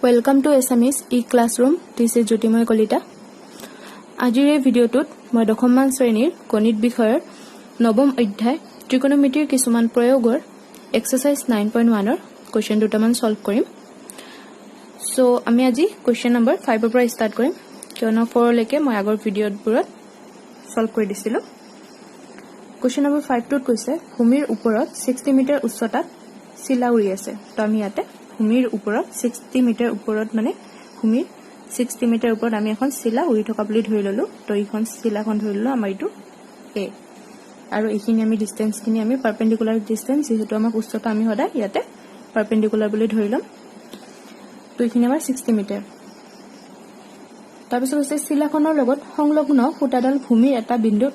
Welcome to SMS e-classroom. This is Jyotimoy Kolita. আজিৰ এই ভিডিঅ'টোত মই দশমমান শ্ৰেণীৰ গণিত বিষয়ৰ নৱম অধ্যায় ত্ৰিকোণমিতিৰ কিছুমান প্ৰয়োগৰ এক্সাৰসাইজ 9.1 ৰ কোৱেশ্চন দুটামান সলভ কৰিম। সো আমি আজি কোৱেশ্চন নম্বৰ 5 ৰ পৰা ষ্টাৰ্ট কৰিম। কিয়নো 4 লৈকে মই আগৰ ভিডিঅ'বোৰত সলভ কৰি দিছিলো। কোৱেশ্চন নম্বৰ 5 টোত কৈছে ভূমিৰ ওপৰত 60 মিটাৰ উচ্চতাত চিলা উৰি আছে। তো আমি ইয়াতে ভূমিৰ ওপৰত 60 মিটাৰ ওপৰত মানে ভূমিৰ 60 মিটাৰ ওপৰত আমি এখন চিলা উৰি থকা বুলি ধৰি ললো। তো এইখন চিলাখন ধৰি ললো আমাৰ ইটো a আৰু এইখিনি আমি ডিসটেন্স খিনি আমি পাৰপেন্ডিকুলাৰ ডিসটেন্স যেহেতু আমাৰ উচ্চতা আমি সদায় ইয়াতে পাৰপেন্ডিকুলাৰ বুলি ধৰি লম। তো এইখিনি আমাৰ 60 মিটাৰ। তাৰপিছত আছে চিলাখনৰ লগত সংলগ্ন খুঁটাডাল ভূমিৰ এটা বিন্দুত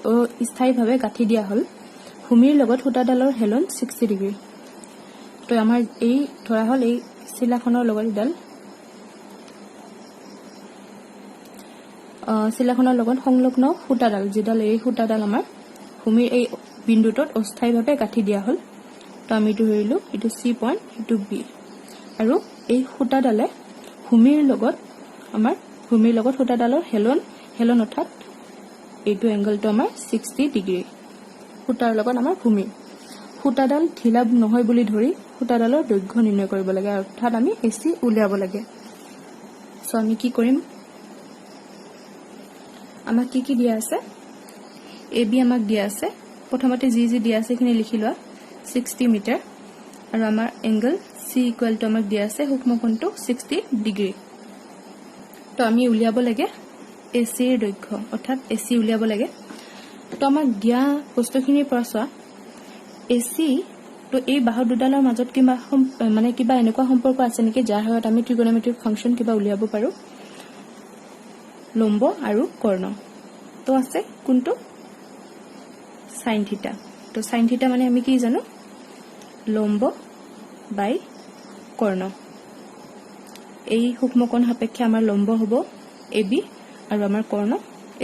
স্থায়ীভাৱে গাঁঠি দিয়া হল। ভূমিৰ লগত খুঁটাডালৰ হেলন 60 ডিগ্ৰী। তো আমাৰ এই ধৰা হল এই চিলাখনৰ লগত ইডাল চিলাখনৰ লগত সংলগ্ন খুঁটাডাল যেডাল এই খুঁটাডাল আমাৰ ভূমিৰ এই বিন্দুটোত অস্থায়ীভাৱে গাঁঠি দিয়া হল। তো আমি এইটো ধৰিলো এইটো সি পইণ্ট এইটো বি আৰু এই খুঁটাডালে ভূমিৰ লগত খুঁটাডালৰ হেলন অৰ্থাৎ এইটো এংগলটো আমাৰ 60 ডিগ্ৰী। খুঁটাৰ লগত আমাৰ ভূমি খুঁটাডাল ঢিলা নহয় বুলি ধৰি খুঁটাডালৰ দৈৰ্ঘ্য নিৰ্ণয় কৰিব লাগে অৰ্থাৎ আমি এচি উলিয়াব লাগে। সো আমি কি কৰিম আমাক কি দিয়া আছে এ বি আমাক দিয়া আছে। প্ৰথমতে যি দিয়া আছে এখিনি লিখি লোৱা 60 মিটাৰ আৰু আমাৰ এংগল সি ইকুৱেল টু আমাক দিয়া আছে সূক্ষ্মকোণটো 60 ডিগ্ৰী। তো আমি উলিয়াব লাগে এচি ৰ দৈৰ্ঘ্য অৰ্থাৎ এচি উলিয়াব লাগে। তো আমাক দিয়া বস্তুখিনিৰ পৰা চোৱা এচি তো এই বাহু দুডালৰ মাজত কিবা এনেকুৱা সম্পৰ্ক আছে নেকি যাৰ সহায়ত আমি ত্ৰিকোণমিতিক ফাংচন কিবা উলিয়াব পাৰো লম্ব আৰু কৰ্ণ। তো আছে কোনটো সাইন থিটা। তো সাইন থিটা মানে আমি কি জানো লম্ব বাই কৰ্ণ। এই সূক্ষ্মকোণ সাপেক্ষে আমাৰ লম্ব হ'ব এবি আৰু আমাৰ কৰ্ণ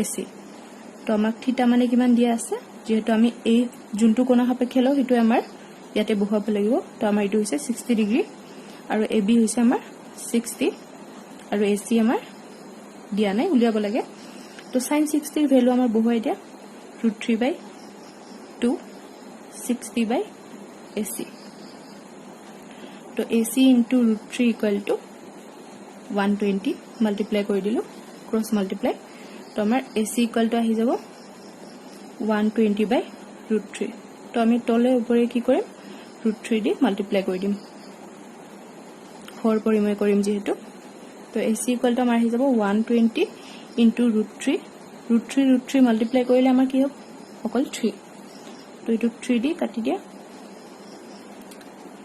এচি। তো আমাক থিটা মানে কিমান দিয়া আছে যেহেতু আমি এই যোনটো কোণ সাপেক্ষে লওঁ সেইটো আমাৰ ইয়াতে বহুৱাব লাগিব। তো আমাৰ এইটো হৈছে 60 ডিগ্ৰী আৰু এবি হৈছে আমাৰ 60 আৰু এচি আমাৰ দিয়া নাই উলিয়াব লাগে। তো sin 60 ৰ ভ্যালু আমাৰ বহুৱাই দিয়া √3/2 60 AC। তো AC into √3 equal to 120 multiply কৰি দিলো ক্ৰস মাল্টিপ্লাই। তো আমাৰ AC equal to আহি যাব 120/√3। তো আমি তলে উপৰে কি কৰিম √3 দি মাল্টিপ্লাই কৰি দিম হৰ পৰিময় কৰিম যেহেতু। তো AC equal to আমাৰ আহি যাব 120 into √3 মাল্টিপ্লাই কৰিলে আমাৰ কি হ'ব অকল 3। তো এইটো 3 দি কাটি দিয়া।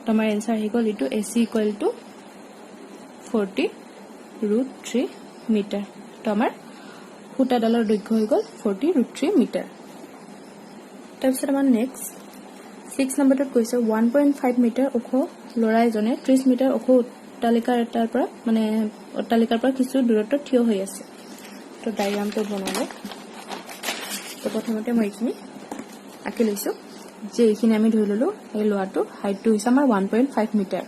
তো আমাৰ এনসাৰ আহি গ'ল এইটো AC equal to 40√3 মিটাৰ। তো আমাৰ খুঁটাডালৰ দৈৰ্ঘ্য হৈ গ'ল 40√3 মিটাৰ। তাৰপিছত আমাৰ নেক্সট 6 নম্বৰটোত কৈছে 1.5 মিটাৰ ওখ ল'ৰা এজনে 30 মিটাৰ ওখ অট্টালিকাৰ পৰা কিছু দূৰত্বত থিয় হৈ আছে। তো ডায়াগ্ৰামটো বনালে। তো প্ৰথমতে মই এইখিনি আঁকি লৈছো যে এইখিনি আমি ধৰি ললো এই ল'ৰাটো হাইটটো হৈছে আমাৰ 1.5 মিটাৰ।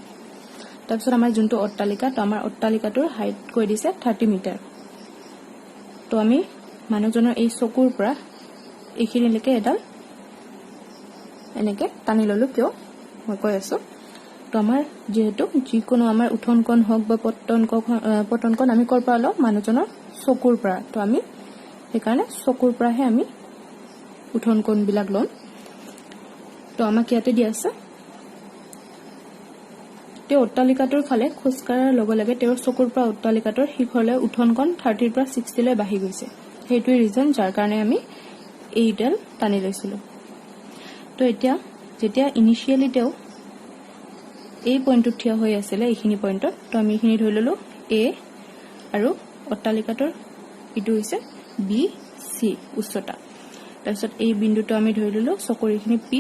তাৰপিছত আমাৰ যোনটো অট্টালিকা তো আমাৰ অট্টালিকাটোৰ হাইট কৈ দিছে 30 মিটাৰ। তো আমি মানুহজনৰ এই চকুৰ পৰা এইখিনিলৈকে এডাল এনেকে টানি ললো কিয় মই কৈ আছো। তো আমাৰ যেহেতু যিকোনো আমাৰ উঠন কোণ হওক বা পতন কোণ আমি কৰ পৰা লওঁ মানুহজনৰ চকুৰ পৰা। তো আমি সেইকাৰণে চকুৰ পৰাহে আমি উঠন কোণ বিলাক লম। তো আমাক ইয়াতে দিয়া আছে তেওঁ অট্টালিকাটোৰ ফালে খোজ কঢ়াৰ লগে লগে তেওঁৰ চকুৰ পৰা অট্টালিকাটোৰ শিখৰলৈ উঠন কোণ 30 পৰা 60 লৈ বাঢ়ি গৈছে। সেইটোৱে ৰিজন যাৰ কাৰণে আমি এইডাল টানি লৈছিলো। তো এতিয়া যেতিয়া ইনিশিয়ালি তেওঁ এই পইণ্টত থিয় হৈ আছিল এইখিনি পইণ্টত তো আমি এইখিনি ধৰি ললো এ আৰু অট্টালিকাটোৰ ইটো হৈছে বি সি উচ্চতা। তাৰপিছত এই বিন্দুটো আমি ধৰি ললো চকুৰ এইখিনি পি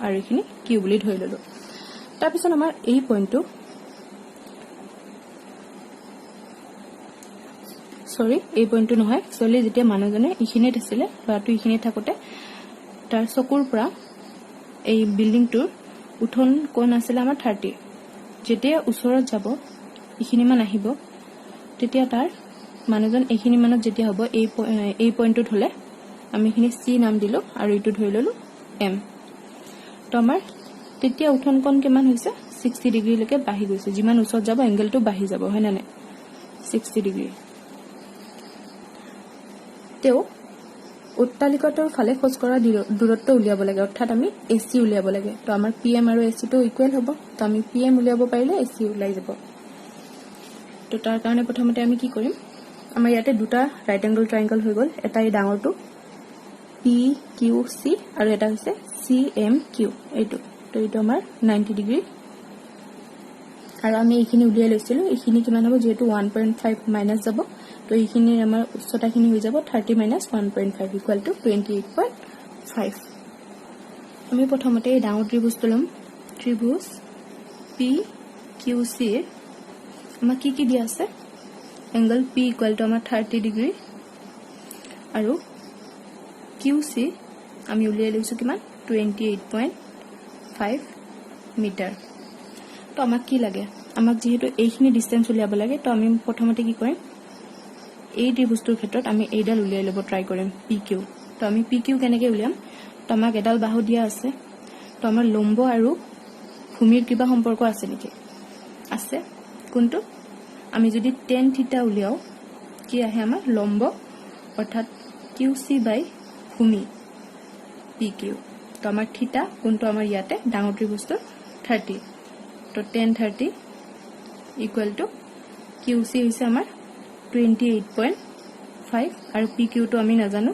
আৰু এইখিনি কিউ বুলি ধৰি ললো। তাৰপিছত আমাৰ এই পইণ্টটো এই পইণ্টটো নহয় একচুৱেলি যেতিয়া মানুহজনে এইখিনিত আছিলে ল'ৰাটো এইখিনিত থাকোতে তাৰ চকুৰ পৰা এই বিল্ডিংটোৰ উঠন কোণ আছিলে আমাৰ 30। যেতিয়া ওচৰত যাব এইখিনি মান আহিব তেতিয়া তাৰ মানুহজন এইখিনি মানত যেতিয়া হ'ব এই পইণ্টত হলে আমি এইখিনি সি নাম দিলো আৰু এইটো ধৰি ললো এম তো আমাৰ তেতিয়া উঠন কোণ কিমান হৈছে 60 ডিগ্ৰী লৈকে বাঢ়ি গৈছে যিমান উচ্চত যাব এংগেলটো বাঢ়ি যাব হয় না নাই 60 ডিগ্ৰী তেও অট্টালিকাটোৰ ফালে খোজ কৰা দূৰত্ব উলিয়াব লাগে অৰ্থাৎ আমি এসি উলিয়াব লাগে তো আমাৰ পিএম আৰু এসি টো ইকুৱেল হ'ব তো আমি পিএম উলিয়াব পাৰিলে এসি উলাই যাব তো তাৰ কাৰণে প্ৰথমতে আমি কি কৰিম আমাৰ ইয়াতে দুটা ৰাইট এংগল ট্ৰায়াঙ্গল হৈ গল এটা এই ডাঙৰটো PQC আৰু এটা হৈছে CMQ এইটো তো এইটো আমাৰ 90 ডিগ্ৰী আৰু আমি এইখিনি উলিয়াই লৈছিলো এইখিনি কিমান হ'ব যেহেতু 1.5 মাইনাস যাব তো এইখিনি আমাৰ উচ্চতাখিনি হৈ যাব 30 - 1.5 ইকুৱেল টু 28.5 আমি প্ৰথমতে এই ডাঙৰ ত্ৰিভুজটো লম ত্ৰিভুজ PQC আমাৰ কি দিয়া আছে এংগল P ইকুৱেল টু আমাৰ 30 ডিগ্ৰী আৰু QC আমি উলিয়াই লৈছো কিমান 28.5 মিটাৰ তো আমাক কি লাগে আমাক যেহেতু এইখিনি ডিসটেন্স উলিয়াব লাগে তো আমি প্ৰথমতে কি কৰিম এই ত্ৰিভুজটোৰ ক্ষেত্ৰত আমি এইডাল উলিয়াই লব ট্ৰাই কৰিম PQ তো আমি PQ কেনেকৈ উলিয়াম তো আমাক এডাল বাহু দিয়া আছে তো আমাৰ লম্ব আৰু ভূমিৰ কিবা সম্পৰ্ক আছে নেকি আছে কোনটো আমি যদি tan থিটা উলিয়াও কি আহে আমাৰ লম্ব অৰ্থাৎ QC বাই ভূমি PQ তো আমাৰ থিটা কোনটো আমাৰ ইয়াতে ডাঙৰ ত্ৰিভুজটোৰ 30 তো tan 30 ইকুৱেল টু QC হৈছে আমাৰ 28.5 আৰু PQ টো আমি নাজানো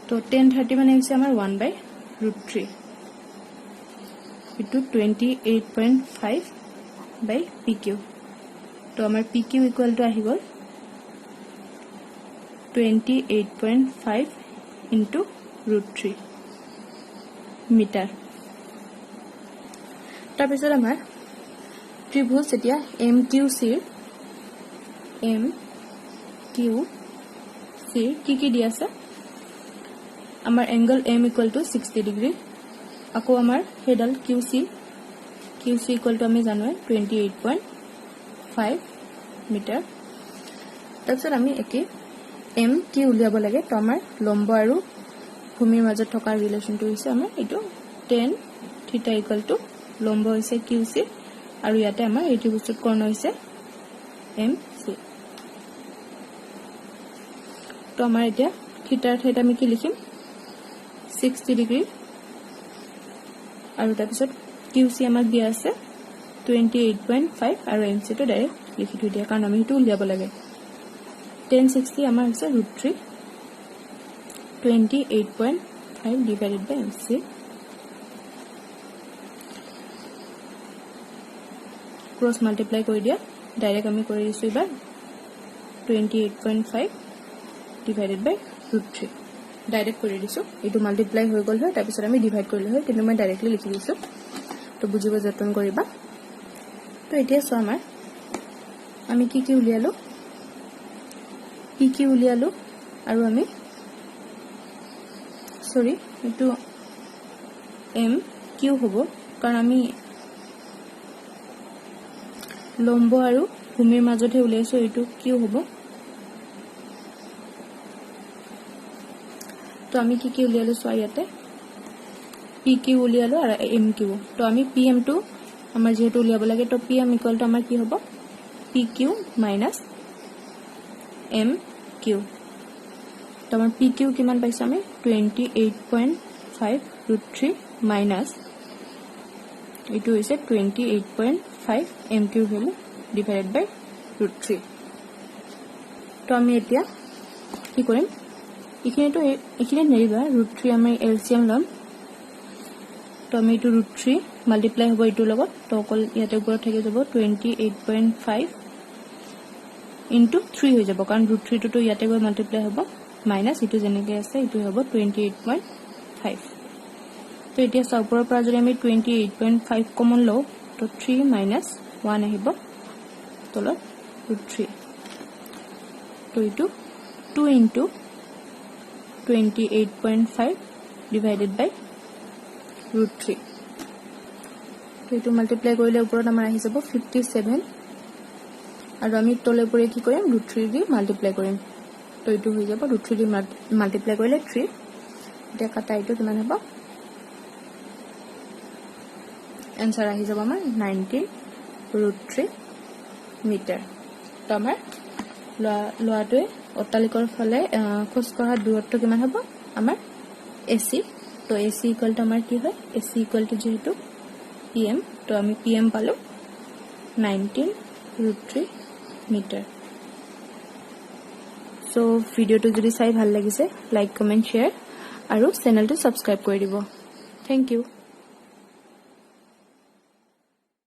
তো tan 30 মানে হৈছে আমাৰ 1/√3 ইটো 28.5 বাই PQ তো আমাৰ PQ ইকুৱেল টু আহি গল 28.5 ইনটু √3 মিটাৰ তাৰ পিছত আমাৰ ত্ৰিভুজ এতিয়া MQC কি দি আছে আমাৰ angle M equal to 60 degree আকৌ আমাৰ হেডাল QC ইকুৱেল টু আমি জানো 28.5 মিটাৰ তাৰপিছত আমি একে MQ উলিয়াব লাগে তো আমাৰ লম্ব আৰু ভূমিৰ মাজত থকা ৰিলেচনটো হৈছে আমাৰ এটো tan থিটা ইকুৱেল টু লম্ব হৈছে QC আৰু ইয়াতে আমাৰ এই ত্ৰিভুজটোৰ কৰ্ণ হৈছে MC তো আমাৰ এতিয়া থিটাৰ ঠাইত আমি কি লিখিম 60 ডিগ্ৰী আৰু তাৰপিছত QC আমাক দিয়া আছে 28.5 আৰু MC টো ডাইৰেক্ট লিখি থৈ দিয়া কাৰণ আমি এটো উলিয়াব লাগে tan 60 আমাৰ হৈছে √3 28.5 divided by MC cross multiply কৰি দিয়া ডাইৰেক্ট আমি কৰি দিছো এবাৰ 28.5 divided by √3 ডাইৰেক্ট কৰি দিছো এটো মাল্টিপ্লাই হৈ গল হয় তাৰ পিছত আমি ডিভাইড কৰিলে হয় কিন্তু মই ডাইৰেক্টলি লিখি দিছো তো বুজিব যত্ন কৰিবা তো এতিয়া সো আমাৰ আমি কি উলিয়ালো PQ উলিয়ালো আৰু আমি সৰি এটো MQ হ'ব কাৰণ আমি লম্ব আৰু ভূমিৰ মাজতে উলিয়াইছো এটো কি হ'ব তো আমি কি উলিয়ালো সো ইয়াতে PQ উলিয়ালো আৰু MQ তো আমি PM টো আমাৰ যেহেতু উলিয়াব লাগে তো PM ইকুৱেল টু আমাৰ কি হ'ব PQ মাইনাস MQ তো আমাৰ PQ কিমান পাইছো আমি 28.5 √3 মাইনাস এটো হৈছে 28.5 MQ ভ্যালু ডিভাইডেড বাই √3 তো আমি এতিয়া কি কৰিম এইখিনি নেৰিবা √3 আমি এলসিএম লম তো আমি এটো √3 মাল্টিপ্লাই হ'ব এটো লগত তো অকল ইয়াতে ওপৰত থাকি যাব 28.5 ইনটু 3 হৈ যাব কাৰণ √3 টো ইয়াতে গৈ মাল্টিপ্লাই হ'ব মাইনাস এটো যেনেকৈ আছে এটো হ'ব 28.5 তো এতিয়া ওপৰৰ পৰা যদি আমি 28.5 কমন লও তো 3 minus 1 আহিব তলত √3 তো এটো 2 into 28.5 divided by √3 তো এটো মাল্টিপ্লাই কৰিলে ওপৰত আমাৰ আহি যাব 57 আৰু আমি তলে পৰে কি কৰিম √3 দি মাল্টিপ্লাই কৰিম তো এইটো হৈ যাব √3 দি মাল্টিপ্লাই কৰিলে 3 এটা কাটা এইটো কিমান হ'ব এনসাৰ আহি যাব আমাৰ 19√3 মিটাৰ তো আমাৰ লোৱাটোৱে অট্টালিকাৰ ফালে খোজ কঢ়া দূৰত্ব কিমান হ'ব আমাৰ এসি তো এসি ইকুয়াল টু আমাৰ কি হয় এসি ইকুয়াল টু যেহেতু pm তো আমি pm পালো 19√3 মিটাৰ সো ভিডিওটো যদি চাই ভাল লাগিছে লাইক কমেন্ট শেয়াৰ আৰু চেনেলটো সাবস্ক্ৰাইব কৰি দিব থ্যাংক ইউ